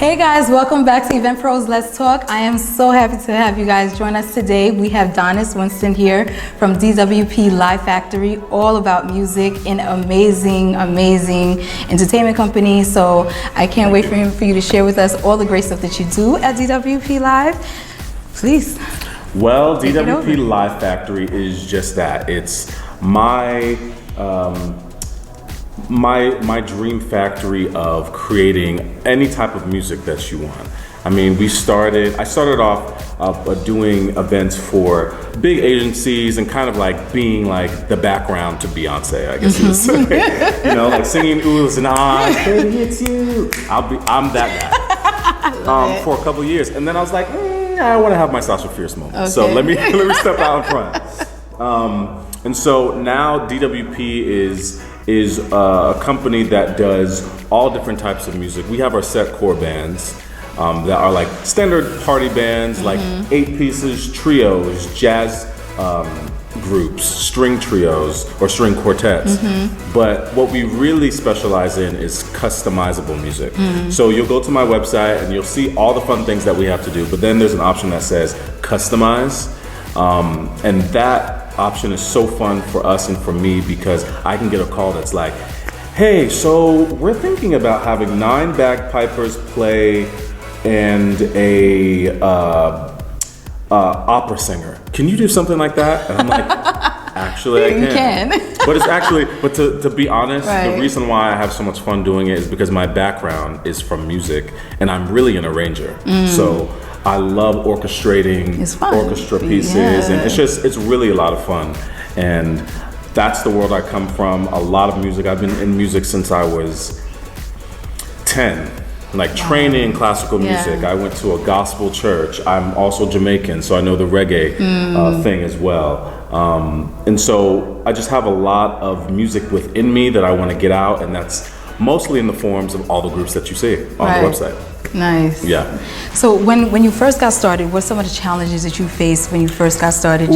Hey guys, welcome back to Event Pros Let's Talk. I am so happy to have you guys join us today. We have Dannis Winston here from DWP Live Factory, all about music, an amazing entertainment company. So I can't wait for you to share with us all the great stuff that you do at DWP Live. Please. Well, DWP Live Factory is just that. It's my my dream factory of creating any type of music that you want. I mean, I started off doing events for big agencies and kind of like being like the background to Beyonce, I guess you would say. You know, like singing oohs and ahs, baby, it's you. I'm that guy for a couple of years, and then I was like, I want to have my Sasha Fierce moment. Okay. So let me step out in front. And so now DWP is a company that does all different types of music. We have our set core bands that are like standard party bands, like 8 pieces, trios, jazz groups, string trios, or string quartets. But what we really specialize in is customizable music. So you'll go to my website and you'll see all the fun things that we have to do, but then there's an option that says customize, and that option is so fun for us and for me because I can get a call that's like, hey, so we're thinking about having 9 bagpipers play and a opera singer. Can you do something like that? And I'm like, actually, I can. But it's actually, to be honest, the reason why I have so much fun doing it is because my background is from music and I'm really an arranger. So I love orchestrating orchestra pieces, and it's really a lot of fun. And that's the world I come from. A lot of music. I've been in music since I was 10, like training in classical music. I went to a gospel church. I'm also Jamaican, so I know the reggae thing as well. And so I just have a lot of music within me that I want to get out, and that's mostly in the forms of all the groups that you see on the website. Nice. Yeah. So when you first got started, what are some of the challenges that you faced when you first got started?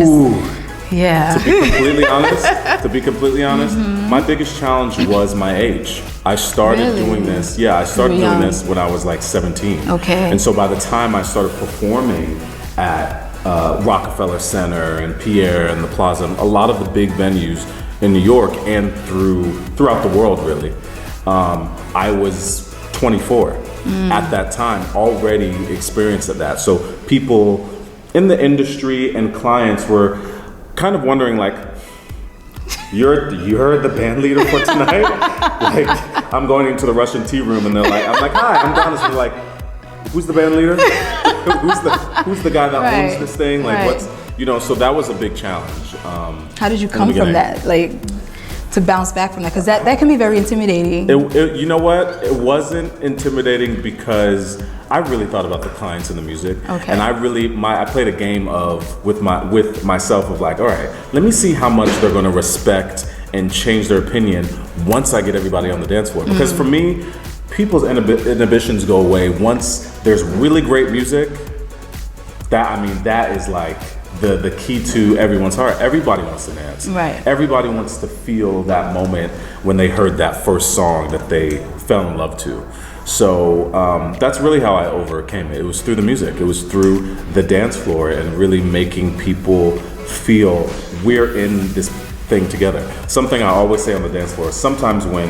Yeah. To be completely honest, my biggest challenge was my age. I started doing this. Yeah, I started doing this when I was like 17. Okay. And so by the time I started performing at Rockefeller Center and Pierre and the Plaza, a lot of the big venues in New York and throughout the world, really, I was 24. At that time, already experienced at that. So people in the industry and clients were kind of wondering, like, you're the band leader for tonight? Like, I'm going into the Russian tea room and I'm like, hi, I'm Dannis. And they're like, who's the band leader? who's the guy that owns this thing? Like, so that was a big challenge. How did you come from that? Like, to bounce back from that, because that can be very intimidating. You know what? It wasn't intimidating because I really thought about the clients and the music, and I played a game with myself of like, all right, let me see how much they're going to respect and change their opinion once I get everybody on the dance floor. Because for me, people's inhibitions go away once there's really great music. That is like the key to everyone's heart. Everybody wants to dance. Everybody wants to feel that moment when they heard that first song that they fell in love to. So that's really how I overcame it. It was through the music. It was through the dance floor and really making people feel we're in this thing together. Something I always say on the dance floor, sometimes when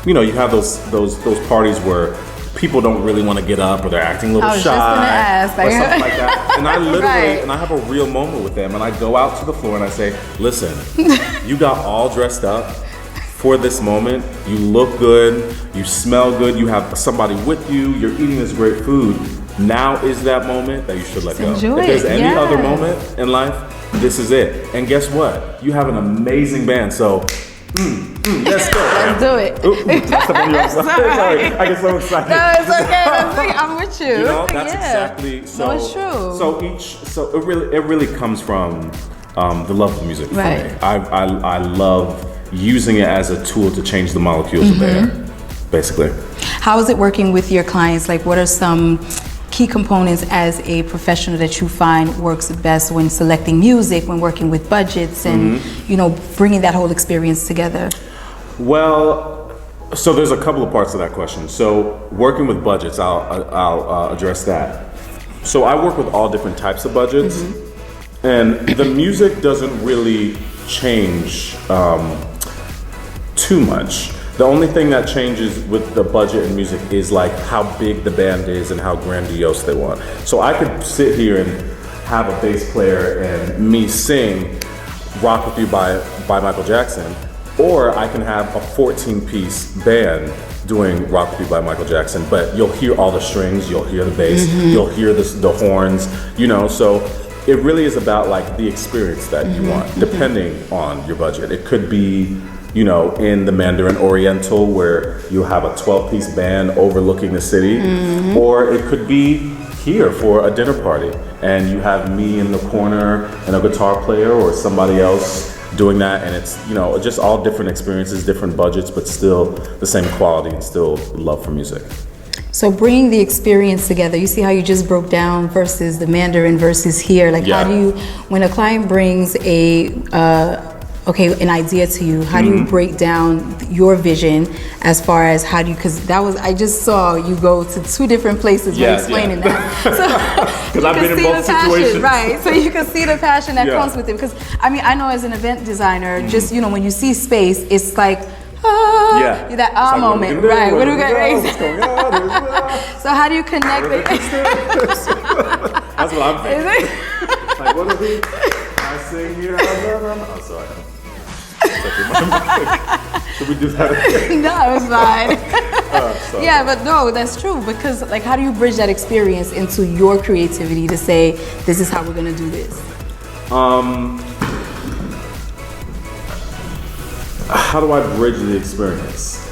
you have those parties where people don't really want to get up or they're acting a little shy or something like that. And I literally, and I have a real moment with them and I go out to the floor and I say, listen, you got all dressed up for this moment. You look good, you smell good, you have somebody with you, you're eating this great food. Now is that moment that you should let go. If there's any other moment in life, this is it. And guess what? You have an amazing band. So let's go. Let's do it. Sorry, I get so excited. No, it's okay. I'm with you. That's exactly so. No, it's true. So it really comes from the love of music for me. I love using it as a tool to change the molecules of air, basically. How is it working with your clients? Like, what are some key components as a professional that you find works best when selecting music, when working with budgets, and bringing that whole experience together? Well, So there's a couple of parts to that question. So working with budgets, I'll address that. So I work with all different types of budgets, and the music doesn't really change too much. The only thing that changes with the budget in music is like how big the band is and how grandiose they want. So I could sit here and have a bass player and me sing "Rock With You" by Michael Jackson, or I can have a 14-piece band doing "Rock With You" by Michael Jackson, but you'll hear all the strings, you'll hear the bass, you'll hear the horns, you know, so it really is about like the experience that you want, depending on your budget. It could be, you know, in the Mandarin Oriental where you have a 12-piece band overlooking the city, or it could be here for a dinner party and you have me in the corner and a guitar player or somebody else doing that, and it's, you know, just all different experiences, different budgets, but still the same quality and still love for music. So bringing the experience together, you see how you just broke down versus the Mandarin versus here, like how do you, when a client brings an idea to you, how do you break down your vision as far as how do you, because that was, I just saw you go to two different places when explaining that. So because I've been in both situations. Right, so you can see the passion that comes with it. Because I mean, I know as an event designer, just, you know, when you see space, it's like, that like, moment, right? What do we got? So how do you connect it? That's what I'm thinking. Like, what do we, I sing here, oh, sorry. Should we do that again? No, it's fine. Yeah, but no, that's true, because like, how do you bridge that experience into your creativity to say, this is how we're gonna do this? How do I bridge the experience?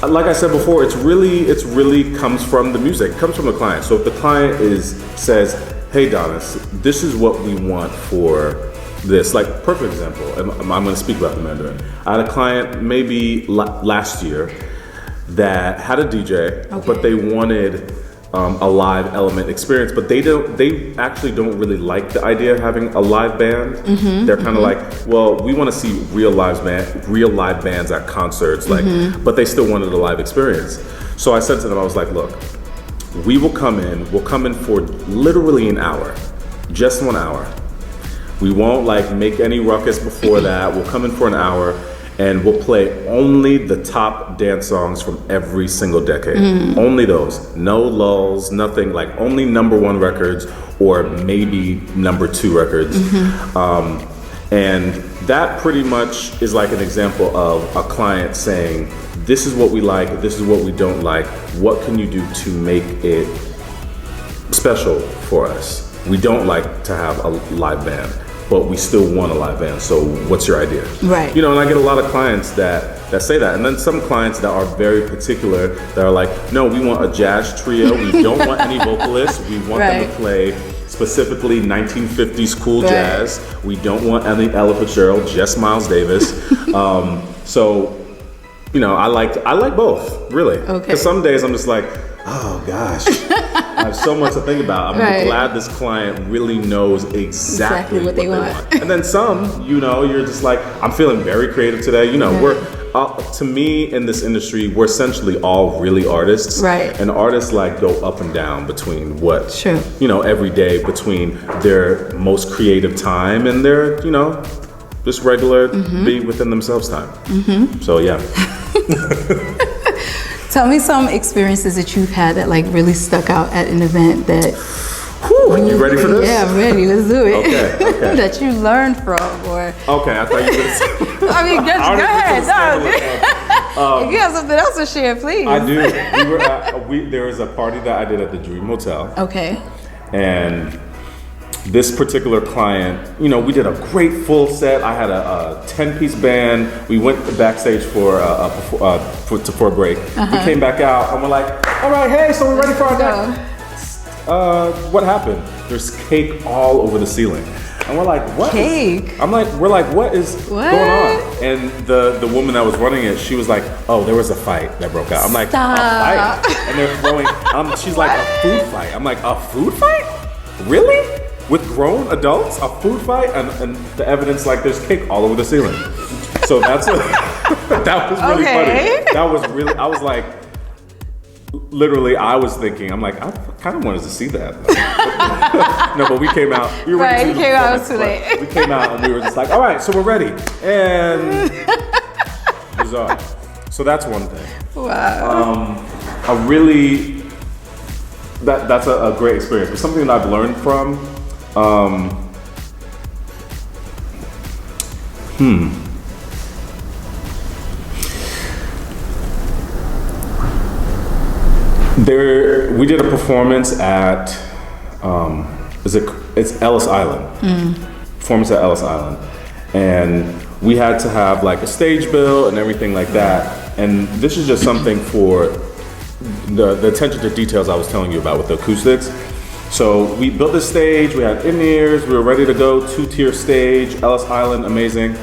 Like I said before, it's really comes from the music, it comes from the client. So if the client says, hey Dannis, this is what we want for this, like perfect example, and I'm going to speak about the Mandarin. I had a client maybe last year that had a DJ, but they wanted a live element experience, but they actually don't really like the idea of having a live band. They're kind of like, well, we want to see real live bands at concerts, like, but they still wanted a live experience. So I said to them, I was like, look, we'll come in for literally an hour, just 1 hour. We won't like make any ruckus before that. We'll come in for an hour and we'll play only the top dance songs from every single decade. Only those, no lulls, nothing, like only #1 records or maybe #2 records. And that pretty much is like an example of a client saying, this is what we like, this is what we don't like, what can you do to make it special for us? We don't like to have a live band, but we still want a live band, so what's your idea? Right. You know, and I get a lot of clients that say that, and then some clients that are very particular, that are like, no, we want a jazz trio, we don't want any vocalists, we want them to play specifically 1950s cool jazz, we don't want any Ella Fitzgerald, just Miles Davis. So, you know, I like both, really. Because some days I'm just like, oh gosh, I have so much to think about. I'm glad this client really knows exactly what they want. And then some, you know, you're just like, I'm feeling very creative today. You know, we're, to me in this industry, we're essentially all really artists. Right. And artists like go up and down between what, you know, every day between their most creative time and their, you know, just regular be within themselves time. So yeah. Tell me some experiences that you've had that like really stuck out at an event that. You ready for this? Yeah, I'm ready. Let's do it. Okay. That you learned from, or. Okay, I thought you were going to. I mean, go ahead. No. If you have something else to share, please. I do. There was a party that I did at the Dream Hotel. Okay. And this particular client, you know, we did a great full set. I had a 10-piece band. We went backstage for a break. We came back out and we're like, all right, hey, so we're ready for our next. What happened? There's cake all over the ceiling. And we're like, what? Cake? We're like, what is going on? And the woman that was running it, she was like, oh, there was a fight that broke out. I'm like, Stop. A fight? And they're throwing, she's like, a food fight. I'm like, a food fight? Really? With grown adults, a food fight, and the evidence, like, there's cake all over the ceiling. So that was really funny. That was really, I was like, literally, I was thinking, I'm like, I kind of wanted to see that. No, but we came out. We were right, you came out, it was too late. We came out and we were just like, all right, so we're ready. And bizarre. So that's one thing. Wow. That's a great experience. But something that I've learned from, we did a performance at, it's Ellis Island. Performance at Ellis Island. And we had to have like a stage bill and everything like that. And this is just something for the attention to details I was telling you about with the acoustics. So we built this stage, we had in-ears, we were ready to go, 2-tier stage, Ellis Island, amazing.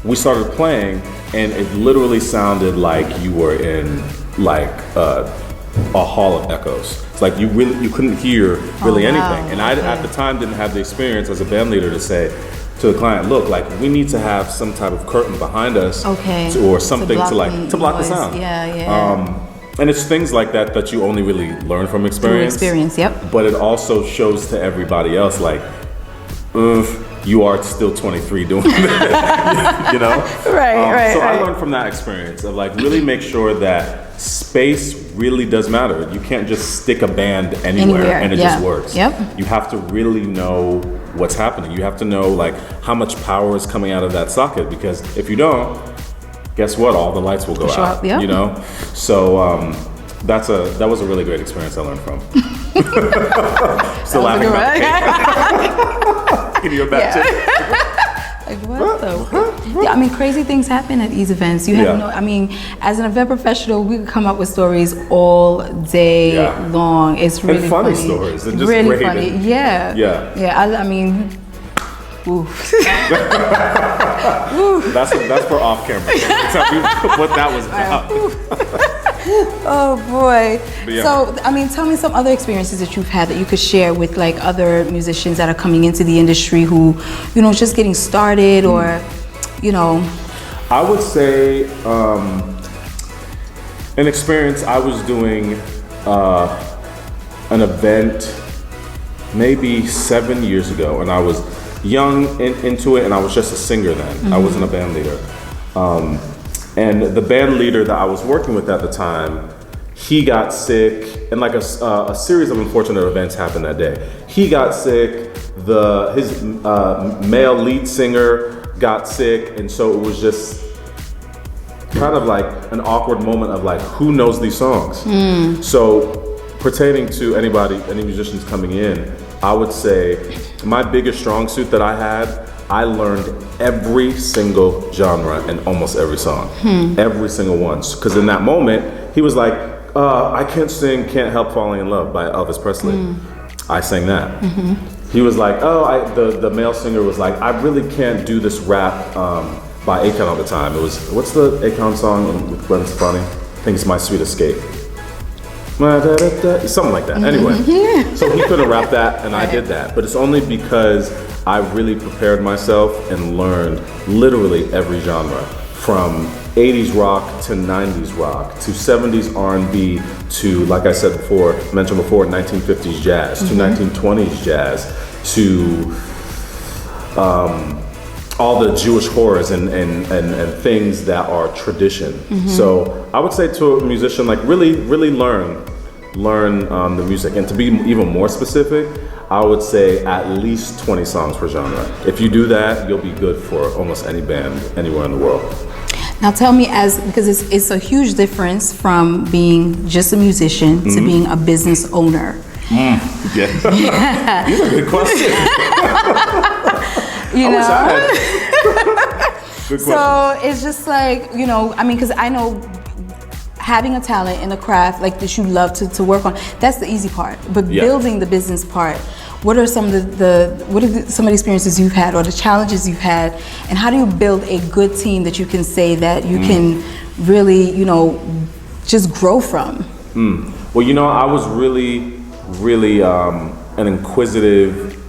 We started playing and it literally sounded like you were in like a hall of echoes. It's like you couldn't hear really anything. And I at the time didn't have the experience as a band leader to say to the client, look, like we need to have some type of curtain behind us or something to block the sound. And it's things like that you only really learn from experience. But it also shows to everybody else, like, you are still 23 doing that, you know? Right. So I learned from that experience of like really make sure that space really does matter. You can't just stick a band anywhere and it just works. You have to really know what's happening. You have to know like how much power is coming out of that socket, because if you don't, guess what? All the lights will go out. You know. So that was a really great experience I learned from. Still laughing about it. You back like what the? Yeah, I mean, crazy things happen at these events. You have no. I mean, as an event professional, we could come up with stories all day long. It's really and funny stories. And just really great funny. And, I mean. Oof. That's for off camera. Tell me what that was about. Oh boy. So I mean, tell me some other experiences that you've had that you could share with like other musicians that are coming into the industry who, you know, just getting started or, you know. I would say an experience. I was doing an event maybe 7 years ago, and I was young into it, and I was just a singer then. I wasn't a band leader. And the band leader that I was working with at the time, he got sick, and like a series of unfortunate events happened that day. He got sick, his male lead singer got sick, and so it was just kind of like an awkward moment of like, who knows these songs? So pertaining to any musicians coming in, I would say my biggest strong suit that I had, I learned every single genre and almost every song, every single one. Because in that moment, he was like, I can't sing Can't Help Falling in Love by Elvis Presley. I sang that. He was like, the male singer was like, I really can't do this rap by Akon all the time. It was, what's the Akon song with Gwen Stefani? I think it's My Sweet Escape. Something like that. Anyway, so he couldn't rap that, and I did that. But it's only because I really prepared myself and learned literally every genre, from 80s rock to 90s rock to 70s R&B to, like I said before, mentioned before, 1950s jazz to 1920s jazz to all the Jewish horrors and things that are tradition. So I would say to a musician, like really learn the music. And to be even more specific, I would say at least 20 songs per genre. If you do that, you'll be good for almost any band anywhere in the world. Now tell me, because it's a huge difference from being just a musician to being a business owner. These are good questions. You know? Good so it's just like, you know, I mean, because I know having a talent in a craft like that you love to work on, that's the easy part. But building the business part, what are some of some of the experiences you've had or the challenges you've had, and how do you build a good team that you can say that you can really, you know, just grow from? Well, you know, I was really an inquisitive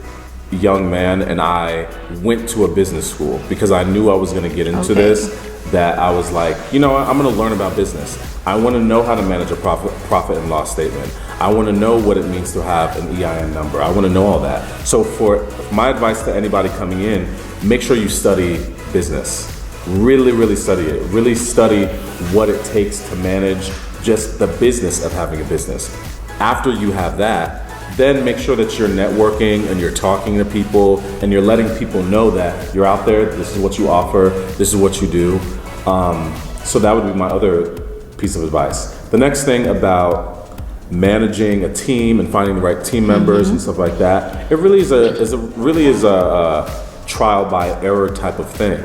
young man and I went to a business school because I knew I was going to get into this, that I was like, you know what, I'm going to learn about business. I want to know how to manage a profit and loss statement. I want to know what it means to have an EIN number. I want to know all that. So for my advice to anybody coming in, make sure you study business. Really, really study it. Really study what it takes to manage just the business of having a business. After you have that, then make sure that you're networking and you're talking to people and you're letting people know that you're out there, this is what you offer, this is what you do. So that would be my other piece of advice. The next thing about managing a team and finding the right team members and stuff like that, it really is a trial by error type of thing.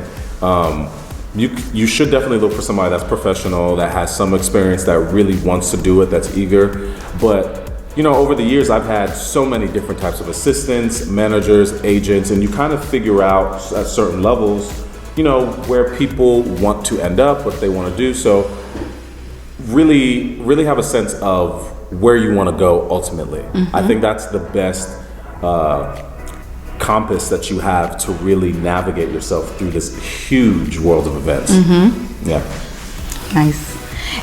You should definitely look for somebody that's professional, that has some experience, that really wants to do it, that's eager. But you know, over the years, I've had so many different types of assistants, managers, agents, and you kind of figure out at certain levels, you know, where people want to end up, what they want to do. So really, really have a sense of where you want to go ultimately. I think that's the best compass that you have to really navigate yourself through this huge world of events. Yeah. Nice.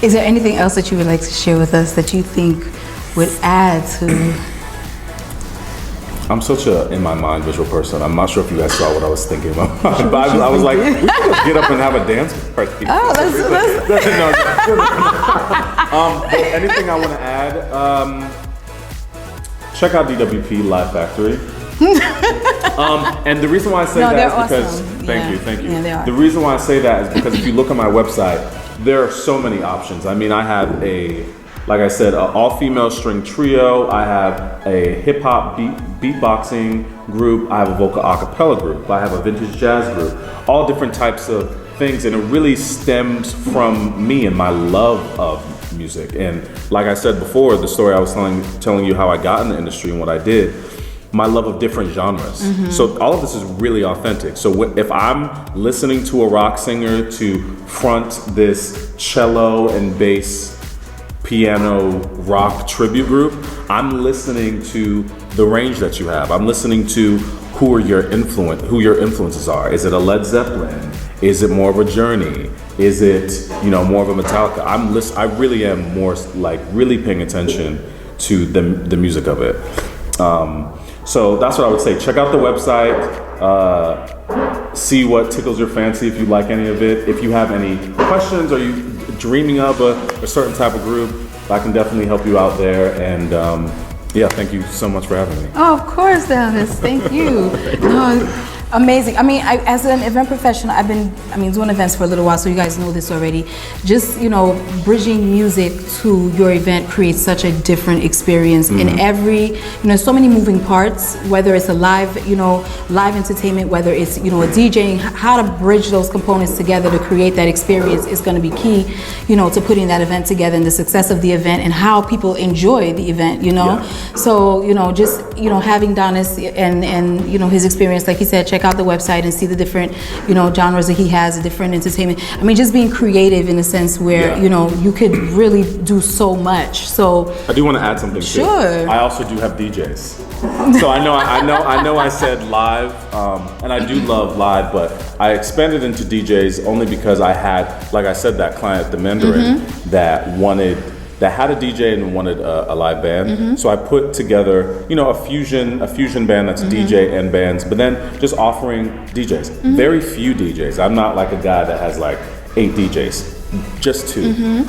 Is there anything else that you would like to share with us that you think would add to? I'm such a, in my mind, visual person. I'm not sure if you guys saw what I was thinking about. But I was like, we could just get up and have a dance party. Oh, But anything I want to add, check out DWP Live Factory. And the reason why I say that is because, awesome. Thank you. Yeah, they are. The reason why I say that is because if you look at my website, there are so many options. I mean, I have like I said, an all-female string trio. I have a hip-hop beatboxing group. I have a vocal a cappella group. I have a vintage jazz group. All different types of things, and it really stems from me and my love of music. And like I said before, the story I was telling you how I got in the industry and what I did, my love of different genres. So all of this is really authentic. So if I'm listening to a rock singer to front this cello and bass piano rock tribute group, I'm listening to the range that you have. I'm listening to who your influences are. Is it a Led Zeppelin? Is it more of a Journey? Is it, you know, more of a Metallica? I really am more like really paying attention to the music of it. So that's what I would say. Check out the website. See what tickles your fancy if you like any of it. If you have any questions or you dreaming of a certain type of group, I can definitely help you out there. And yeah, thank you so much for having me. Oh, of course, Dannis. Thank you. Amazing. I mean, as an event professional, I've been doing events for a little while, so you guys know this already. Just, you know, bridging music to your event creates such a different experience in every, you know, so many moving parts, whether it's a live entertainment, whether it's, you know, a DJing, how to bridge those components together to create that experience is going to be key, you know, to putting that event together and the success of the event and how people enjoy the event, you know. So, you know, just, you know, having Dannis and you know, his experience, like he said, check out the website and see the different, you know, genres that he has, the different entertainment. I mean, just being creative in a sense where, you know, you could really do so much. So I do want to add something too. I also do have DJs. So I know I said live, and I do love live, but I expanded into DJs only because I had, like I said, that client at the Mandarin that had a DJ and wanted a live band. So I put together, you know, a fusion band that's DJ and bands, but then just offering DJs. Very few DJs. I'm not like a guy that has like 8 DJs. Just 2.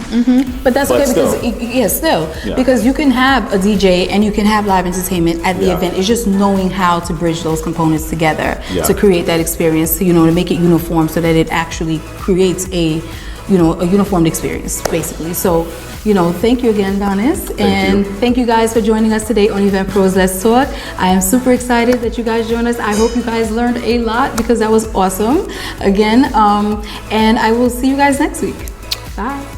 But that's okay because because you can have a DJ and you can have live entertainment at the event. It's just knowing how to bridge those components together to create that experience, you know, to make it uniform so that it actually creates a, you know, a uniformed experience, basically. So, you know, thank you again, Dannis. Thank you guys for joining us today on Event Pros Let's Talk. I am super excited that you guys joined us. I hope you guys learned a lot because that was awesome. Again, and I will see you guys next week. Bye.